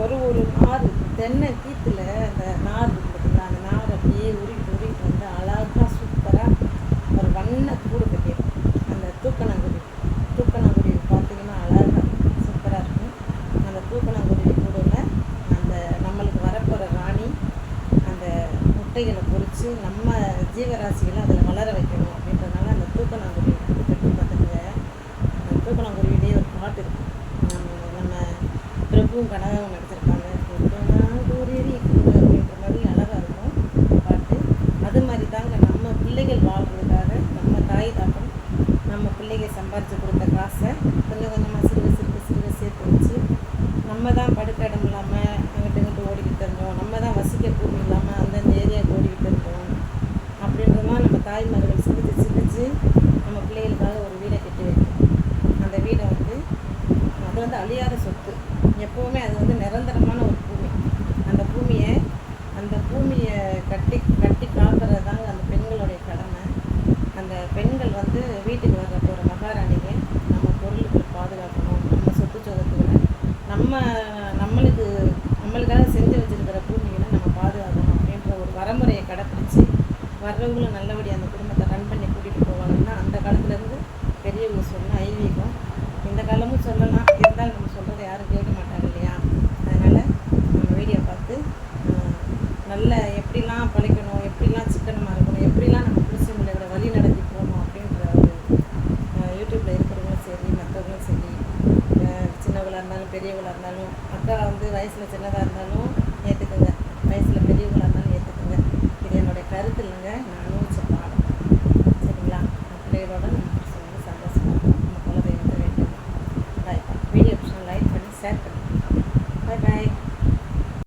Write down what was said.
ஒரு ஒரு நார் தென்னை கீத்தில் அந்த நார் இருக்குதுங்களா, அந்த நார் அப்படியே உருவிட்டு உருவிட்டு வந்து அழகாக சூப்பராக ஒரு வண்ண கூடு கட்டிடும். அந்த தூக்கணாங்குருவி பார்த்தீங்கன்னா அழகாக சூப்பராக இருக்கும். அந்த தூக்கணாங்குருவி கூடில் அந்த நம்மளுக்கு வரப்போகிற ராணி அந்த முட்டைகளை பொறித்து நம்ம ஜீவராசிகளை அதில் வளர வைக்கணும் அப்படின்றதுனால அந்த தூக்கணாங்குருவி கூடு கட்டி பார்த்துங்க. அந்த தூக்கணாங்குருவிலேயே ஒரு பாட்டு இருக்குது. நம்ம பிரபுவும் கனகாவும் நடிச்சிருப்பாங்க. தூக்கணாங்குருவி கூடு அப்படின்ற மாதிரி அழகாக இருக்கும் பாட்டு. அது மாதிரி தாங்க நம்ம பிள்ளைகள் வாழ்கிறதுக்காக நம்ம தாய் தாப்பன் நம்ம பிள்ளைகள் சம்பாரித்து கொடுத்த காசை கொஞ்சம் கொஞ்சமாக சிறுக சேர்த்து வச்சு நம்ம தான் படுக்க இடம் இல்லாமல் அங்கிட்டு ஓடிக்கிட்டு இருந்தோம். நம்ம தான் வசிக்க பூமி இல்லாமல் அந்தந்த ஏரியாவுக்கு ஓடிக்கிட்டு இருந்தோம். அப்படின்றதுலாம் நம்ம தாய்மார்கள் சிந்திச்சு நம்ம பிள்ளைகளுக்காக ஒரு வீடை கட்டி வைக்கும். அந்த வீடை அது வந்து அழியாத சொத்து. எப்போவுமே அது வந்து நிரந்தரமான ஒரு பூமி. அந்த பூமியை கட்டி காக்கிறது தாங்க அந்த பெண்களுடைய கடமை. அந்த பெண்கள் வந்து வீட்டுக்கு வர்ற போகிற மகாராணிங்க நம்ம பொருளுக்கு பாதுகாக்கணும். நம்ம சொத்துச்சோகத்துகளை நம்மளுக்காக செஞ்சு வச்சுருக்கிற பூமிகளை நம்ம பாதுகாக்கணும் அப்படின்ற ஒரு வரமுறையை கடைப்பிடிச்சி வர்றவங்களும் நல்லபடியாக அந்த குடும்பத்தை ரன் பண்ணி கூட்டிகிட்டு போவாங்கன்னா அந்த காலத்துலேருந்து பெரியவங்க சொன்ன ஐதீகம் இந்த காலமும் சொல்லலாம். இருந்தாலும் நம்ம சொல்கிறத யாரும் கேட்க மாட்டாங்க இல்லையா? அதனால் நம்ம வீடியோ பார்த்து நல்ல எப்படிலாம் பழைக்கணும், எப்படிலாம் சிக்கனமாக இருக்கணும், எப்படிலாம் நம்ம புருஷங்களோட வழி நடத்தி போகணும் அப்படின்ற ஒரு யூடியூப்பில் இருக்கிறவங்களும் சரி, மற்றவங்களும் சரி, சின்னவங்களாக இருந்தாலும் பெரியவங்களாக இருந்தாலும், அக்கா வந்து வயசில் சின்னதாக இருந்தாலும் ஏற்றுக்குங்க, வயசில் பெரியவங்களாக இருந்தாலும் ஏற்றுக்குங்க. இது என்னுடைய கருத்து இல்லைங்க, நான் அனுபவிச்ச பாடம். சரிங்களா? பிள்ளைகளோட